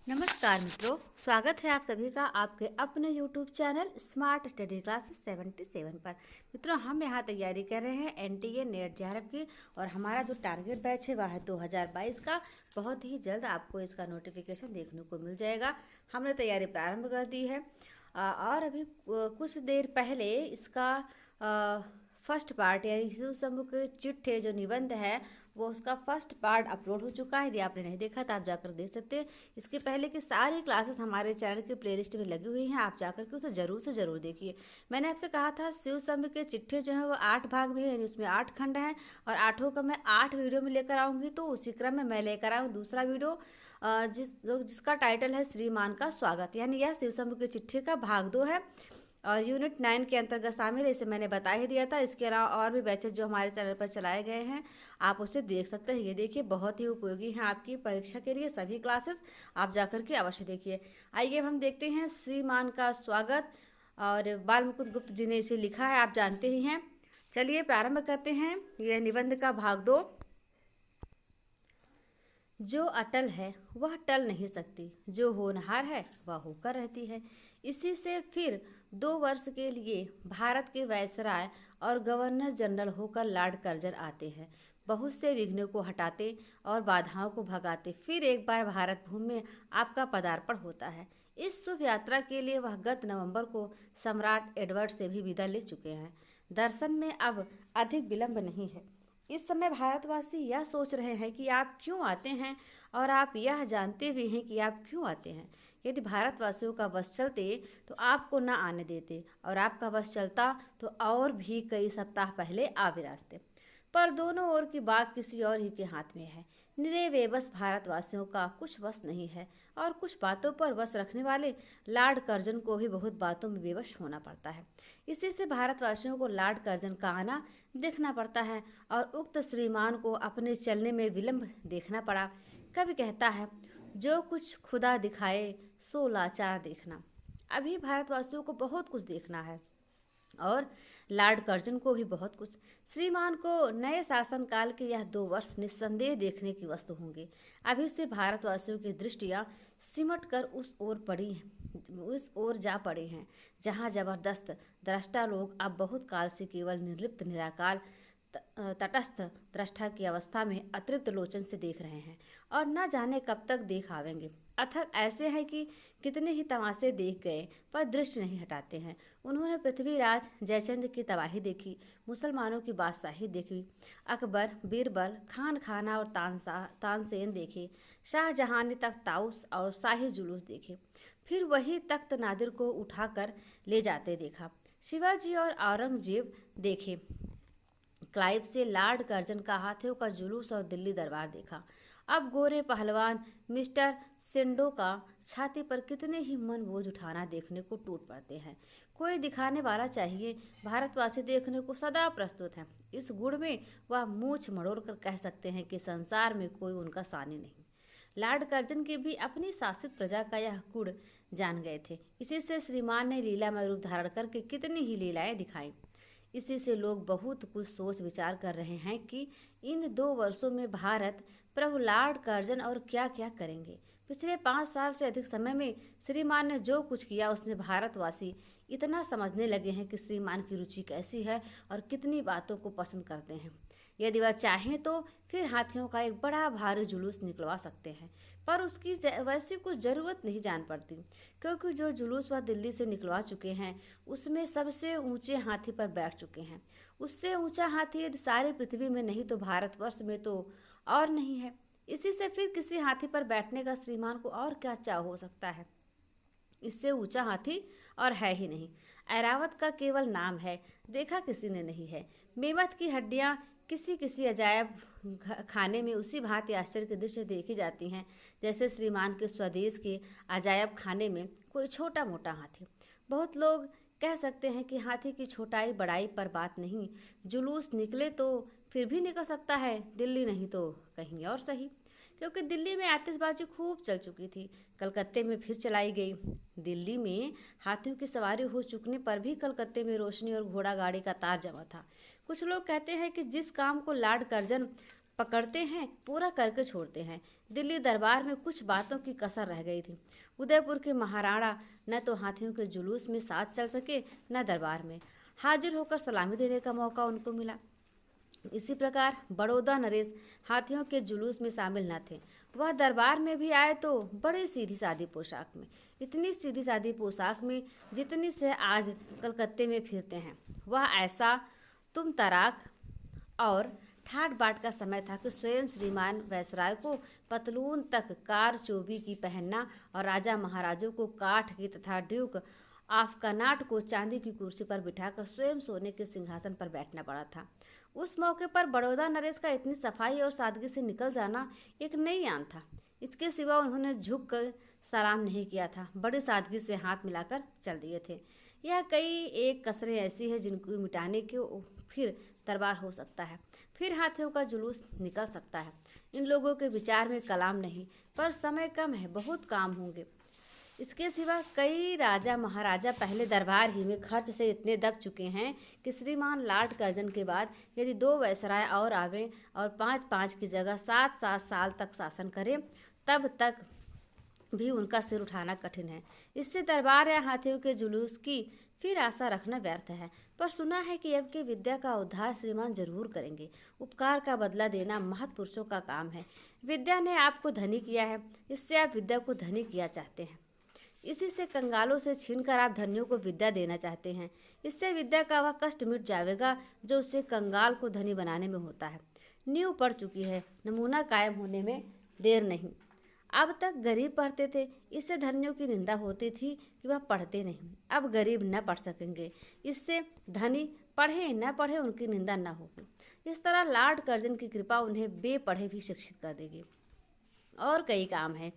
नमस्कार मित्रों, स्वागत है आप सभी का आपके अपने YouTube channel smart study classes 77 पर। मित्रों, हम यहाँ तैयारी कर रहे हैं एनटीए नेट जेआरएफ की और हमारा जो टारगेट बैच है वह है 2022 का। बहुत ही जल्द आपको इसका नोटिफिकेशन देखने को मिल जाएगा। हमने तैयारी प्रारंभ कर दी है और अभी कुछ देर पहले इसका फर्स्ट पार्ट यानी शिशु समूह के चिट्ठे जो निबंध है वो उसका फर्स्ट पार्ट अपलोड हो चुका है। यदि आपने नहीं देखा तो आप जाकर देख सकते हैं। इसके पहले की सारी क्लासेस हमारे चैनल के प्लेलिस्ट में लगी हुई हैं, आप जाकर के उसे ज़रूर से ज़रूर देखिए। मैंने आपसे कहा था शिव समूह के चिट्ठे जो हैं वो 8 भाग में है, यानी उसमें 8 खंड हैं और 8 का मैं 8 वीडियो में लेकर आऊँगी। तो उसी क्रम में मैं लेकर आऊँ दूसरा वीडियो जिसका टाइटल है श्रीमान का स्वागत, यानी यह शिव समूह के चिट्ठे का भाग 2 है और यूनिट 9 के अंतर्गत शामिल है। इसे मैंने बता ही दिया था। इसके अलावा और भी बैचेज जो हमारे चैनल पर चलाए गए हैं आप उसे देख सकते हैं। ये देखिए, बहुत ही उपयोगी हैं आपकी परीक्षा के लिए सभी क्लासेस, आप जाकर के अवश्य देखिए। आइए हम देखते हैं श्रीमान का स्वागत, और बाल मुकुंद गुप्त जी ने इसे लिखा है, आप जानते ही हैं। चलिए प्रारंभ करते हैं यह निबंध का भाग 2। जो अटल है वह टल नहीं सकती, जो होनहार है वह होकर रहती है। इसी से फिर 2 वर्ष के लिए भारत के वायसराय और गवर्नर जनरल होकर लॉर्ड कर्जन आते हैं, बहुत से विघ्नों को हटाते और बाधाओं को भगाते। फिर एक बार भारत भूमि में आपका पदार्पण होता है। इस शुभ यात्रा के लिए वह गत नवंबर को सम्राट एडवर्ड से भी विदा ले चुके हैं। दर्शन में अब अधिक विलंब नहीं है। इस समय भारतवासी यह सोच रहे हैं कि आप क्यों आते हैं और आप यह जानते भी हैं कि आप क्यों आते हैं। यदि भारतवासियों का बस चलते तो आपको न आने देते, और आपका बस चलता तो और भी कई सप्ताह पहले आ विराजते। पर दोनों ओर की बात किसी और ही के हाथ में है। निरे बेबस भारतवासियों का कुछ बस नहीं है, और कुछ बातों पर बस रखने वाले लॉर्ड कर्जन को भी बहुत बातों में बेबस होना पड़ता है। इसी से भारतवासियों को लॉर्ड कर्जन का आना देखना पड़ता है और उक्त श्रीमान को अपने चलने में विलंब देखना पड़ा। कभी कहता है, जो कुछ खुदा दिखाए सो लाचार देखना। अभी भारतवासियों को बहुत कुछ देखना है और लॉर्ड कर्जन को भी बहुत कुछ। श्रीमान को नए शासनकाल के यह 2 वर्ष निस्संदेह देखने की वस्तु होंगे। अभी से भारतवासियों की दृष्टियाँ सिमट कर उस ओर जा पड़े हैं जहाँ जबरदस्त दृष्टा लोग अब बहुत काल से केवल निर्लिप्त निराकार तटस्थ दृष्टा की अवस्था में अतृप्त लोचन से देख रहे हैं और न जाने कब तक देख आवेंगे। अथक ऐसे हैं कि कितने ही तमाशे देख गए पर दृष्टि नहीं हटाते हैं। उन्होंने पृथ्वीराज जयचंद की तबाही देखी, मुसलमानों की बादशाही देखी, अकबर, बीरबल, खान खाना और तानसेन देखे, शाहजहां ने तख्त ताउस और शाही जुलूस देखे। फिर वही तख्त नादिर को उठाकर ले जाते देखा। शिवाजी और औरंगजेब देखे। क्लाइव से लॉर्ड कर्जन का हाथियों का जुलूस और दिल्ली दरबार देखा। अब गोरे पहलवान मिस्टर सिंडो का छाती पर कितने ही मन बोझ उठाना देखने को टूट पड़ते हैं। कोई दिखाने वाला चाहिए। भारतवासी देखने को सदा प्रस्तुत हैं। इस गुण में वह मूछ मड़ोड़ कर कह सकते हैं कि संसार में कोई उनका सानी नहीं। लॉर्ड कर्जन की भी अपनी शासित प्रजा का यह गुण जान गए थे। इसी से श्रीमान ने लीलामय रूप धारण करके कितनी ही लीलाएं दिखाई। इसी से लोग बहुत कुछ सोच विचार कर रहे हैं कि इन 2 वर्षों में भारत प्रभु लॉर्ड कर्जन और क्या क्या करेंगे। पिछले 5 साल से अधिक समय में श्रीमान ने जो कुछ किया उसमें भारतवासी इतना समझने लगे हैं कि श्रीमान की रुचि कैसी है और कितनी बातों को पसंद करते हैं। यदि वह चाहें तो फिर हाथियों का एक बड़ा भारी जुलूस निकलवा सकते हैं, पर उसकी वैसी कुछ ज़रूरत नहीं जान पड़ती, क्योंकि जो जुलूस वह दिल्ली से निकलवा चुके हैं उसमें सबसे ऊंचे हाथी पर बैठ चुके हैं। उससे ऊंचा हाथी यदि सारी पृथ्वी में नहीं तो भारतवर्ष में तो और नहीं है। इसी से फिर किसी हाथी पर बैठने का श्रीमान को और क्या चाह हो सकता है। इससे ऊंचा हाथी और है ही नहीं। ऐरावत का केवल नाम है, देखा किसी ने नहीं है। मेमत की हड्डियाँ किसी किसी अजायब खाने में उसी भांति आश्चर्य के दृश्य देखी जाती हैं जैसे श्रीमान के स्वदेश के अजायब खाने में कोई छोटा मोटा हाथी। बहुत लोग कह सकते हैं कि हाथी की छोटाई बड़ाई पर बात नहीं, जुलूस निकले तो फिर भी निकल सकता है, दिल्ली नहीं तो कहीं और सही। क्योंकि दिल्ली में आतिशबाजी खूब चल चुकी थी, कलकत्ते में फिर चलाई गई। दिल्ली में हाथियों की सवारी हो चुकने पर भी कलकत्ते में रोशनी और घोड़ा गाड़ी का तार जमा था। कुछ लोग कहते हैं कि जिस काम को लॉर्ड कर्जन पकड़ते हैं, पूरा करके छोड़ते हैं। दिल्ली दरबार में कुछ बातों की कसर रह गई थी। उदयपुर के महाराणा न तो हाथियों के जुलूस में साथ चल सके, न दरबार में हाजिर होकर सलामी देने का मौका उनको मिला। इसी प्रकार बड़ौदा नरेश हाथियों के जुलूस में शामिल न थे। वह दरबार में भी आए तो बड़ी सीधी सादी पोशाक में, इतनी सीधी सादी पोशाक में जितनी से आज कलकत्ते में फिरते हैं। वह ऐसा तुम तराक और ठाट बाट का समय था कि स्वयं श्रीमान वैसराय को पतलून तक कार चोबी की पहनना और राजा महाराजों को काठ की तथा ड्यूक ऑफ कनाट को चांदी की कुर्सी पर बिठाकर स्वयं सोने के सिंहासन पर बैठना पड़ा था। उस मौके पर बड़ौदा नरेश का इतनी सफाई और सादगी से निकल जाना एक नई आन था। इसके सिवा उन्होंने झुक कर सलाम नहीं किया था, बड़ी सादगी से हाथ मिलाकर चल दिए थे। यह कई एक कसरें ऐसी है जिनको मिटाने के फिर दरबार हो सकता है, फिर हाथियों का जुलूस निकल सकता है। इन लोगों के विचार में कलाम नहीं, पर समय कम है, बहुत काम होंगे। इसके सिवा कई राजा महाराजा पहले दरबार ही में खर्च से इतने दब चुके हैं कि श्रीमान लॉर्ड कर्जन के बाद यदि 2 वायसराय और आवें और 5-5 की जगह 7-7 साल तक शासन करें, तब तक भी उनका सिर उठाना कठिन है। इससे दरबार या हाथियों के जुलूस की फिर आशा रखना व्यर्थ है। पर सुना है कि अब की विद्या का उद्धार श्रीमान जरूर करेंगे। उपकार का बदला देना महत्पुरुषों का काम है। विद्या ने आपको धनी किया है, इससे आप विद्या को धनी किया चाहते हैं। इसी से कंगालों से छीनकर आप धनियों को विद्या देना चाहते हैं। इससे विद्या का वह कष्ट मिट जाएगा जो उससे कंगाल को धनी बनाने में होता है। नींव पड़ चुकी है, नमूना कायम होने में देर नहीं। अब तक गरीब पढ़ते थे, इससे धनियों की निंदा होती थी कि वह पढ़ते नहीं। अब गरीब न पढ़ सकेंगे, इससे धनी पढ़े न पढ़े उनकी निंदा न होगी। इस तरह लॉर्ड कर्जन की कृपा उन्हें बेपढ़े भी शिक्षित कर देगी। और कई काम है,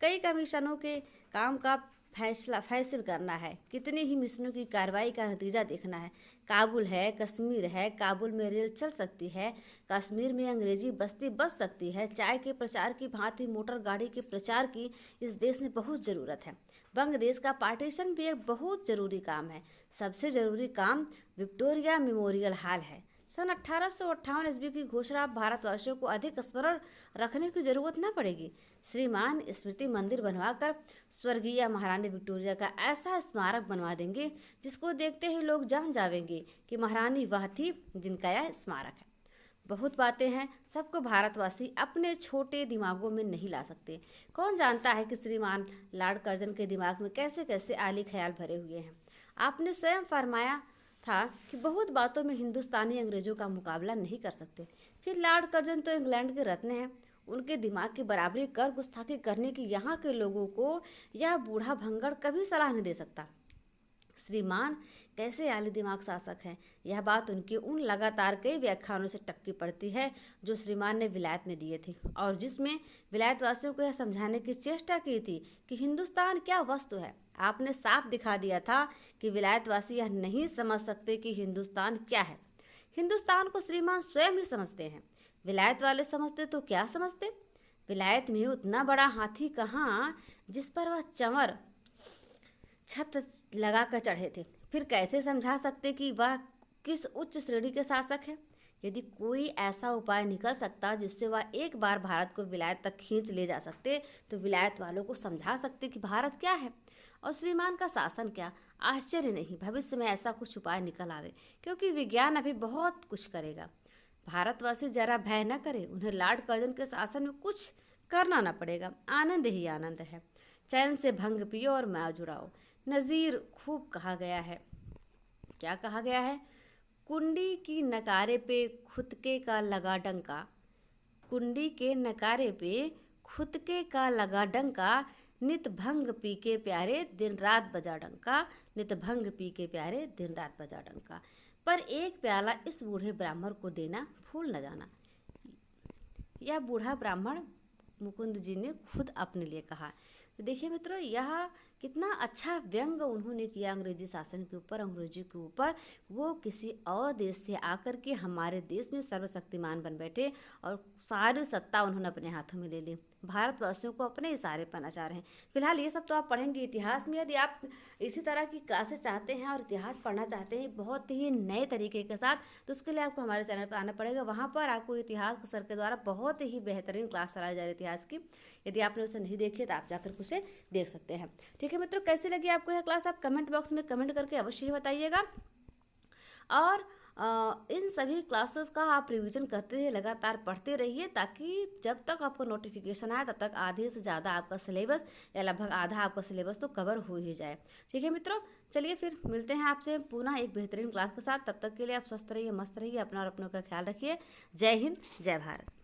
कई कमीशनों के काम का फैसला करना है, कितनी ही मिशनों की कार्रवाई का नतीजा देखना है। काबुल है, कश्मीर है, काबुल में रेल चल सकती है, कश्मीर में अंग्रेजी बस्ती बस सकती है। चाय के प्रचार की भांति मोटर गाड़ी के प्रचार की इस देश में बहुत ज़रूरत है। बंग देश का पार्टीशन भी एक बहुत ज़रूरी काम है। सबसे ज़रूरी काम विक्टोरिया मेमोरियल हॉल है। सन 1858 ईस्वी की घोषणा भारतवासियों को अधिक स्मरण रखने की जरूरत न पड़ेगी। श्रीमान स्मृति मंदिर बनवाकर स्वर्गीय महारानी विक्टोरिया का ऐसा स्मारक बनवा देंगे जिसको देखते ही लोग जान जाएंगे कि महारानी वह थी जिनका यह स्मारक है। बहुत बातें हैं, सबको भारतवासी अपने छोटे दिमागों में नहीं ला सकते। कौन जानता है कि श्रीमान लॉर्ड कर्जन के दिमाग में कैसे कैसे आली ख्याल भरे हुए हैं। आपने स्वयं फरमाया था कि बहुत बातों में हिंदुस्तानी अंग्रेजों का मुकाबला नहीं कर सकते। फिर लॉर्ड कर्जन तो इंग्लैंड के रत्न हैं, उनके दिमाग की बराबरी कर गुस्ताखी करने की यहाँ के लोगों को यह बूढ़ा भंगड़ कभी सलाह नहीं दे सकता। श्रीमान कैसे आली दिमाग शासक हैं, यह बात उनके उन लगातार कई व्याख्यानों से टपकी पड़ती है जो श्रीमान ने विलायत में दिए थे और जिसमें विलायत वासियों को यह समझाने की चेष्टा की थी कि हिंदुस्तान क्या वस्तु है। आपने साफ दिखा दिया था कि विलायतवासी यह नहीं समझ सकते कि हिंदुस्तान क्या है। हिंदुस्तान को श्रीमान स्वयं ही समझते हैं। विलायत वाले समझते तो क्या समझते। विलायत में उतना बड़ा हाथी कहाँ जिस पर वह चंवर छत लगा कर चढ़े थे। फिर कैसे समझा सकते कि वह किस उच्च श्रेणी के शासक है। यदि कोई ऐसा उपाय निकल सकता जिससे वह एक बार भारत को विलायत तक खींच ले जा सकते तो विलायत वालों को समझा सकते कि भारत क्या है और श्रीमान का शासन क्या। आश्चर्य नहीं भविष्य में ऐसा कुछ उपाय निकल आवे, क्योंकि विज्ञान अभी बहुत कुछ करेगा। भारतवासी जरा भय न करे, उन्हें लॉर्ड कर्जन के शासन में कुछ करना न पड़ेगा। आनंद ही आनंद है। चैन से भंग पियो और मौज उड़ाओ। नज़ीर खूब कहा गया है। क्या कहा गया है? कुंडी की नकारे पे खुदके का लगा डंका, कुंडी के नकारे पे खुदके का लगा डंका, नित भंग पी के प्यारे दिन रात बजा डंका, नित भंग पी के प्यारे दिन रात बजा डंका। पर एक प्याला इस बूढ़े ब्राह्मण को देना भूल न जाना। यह बूढ़ा ब्राह्मण मुकुंद जी ने खुद अपने लिए कहा। तो देखिए मित्रों, यह कितना अच्छा व्यंग उन्होंने किया अंग्रेजी शासन के ऊपर, अंग्रेजी के ऊपर। वो किसी और देश से आकर के हमारे देश में सर्वशक्तिमान बन बैठे और सारी सत्ता उन्होंने अपने हाथों में ले ली। भारतवासियों को अपने इशारे पर नचा रहे हैं। फिलहाल ये सब तो आप पढ़ेंगे इतिहास में। यदि आप इसी तरह की क्लासेस चाहते हैं और इतिहास पढ़ना चाहते हैं बहुत ही नए तरीके के साथ, तो उसके लिए आपको हमारे चैनल पर आना पड़ेगा। वहाँ पर आपको इतिहास सर के द्वारा बहुत ही बेहतरीन क्लास चलाई जा रही है इतिहास की। यदि आपने उसे नहीं देखी तो आप जाकर उसे देख सकते हैं। ठीक है मित्रों, कैसी लगी आपको यह क्लास आप कमेंट बॉक्स में कमेंट करके अवश्य ही बताइएगा। और इन सभी क्लासेस का आप रिवीजन करते रहिए, लगातार पढ़ते रहिए, ताकि जब तक आपको नोटिफिकेशन आए तब तक आधे से ज़्यादा आपका सिलेबस या लगभग आधा आपका सिलेबस तो कवर हो ही जाए। ठीक है मित्रों, चलिए फिर मिलते हैं आपसे पुनः एक बेहतरीन क्लास के साथ। तब तक के लिए आप स्वस्थ रहिए, मस्त रहिए, अपना और अपनों का ख्याल रखिए। जय हिंद, जय भारत।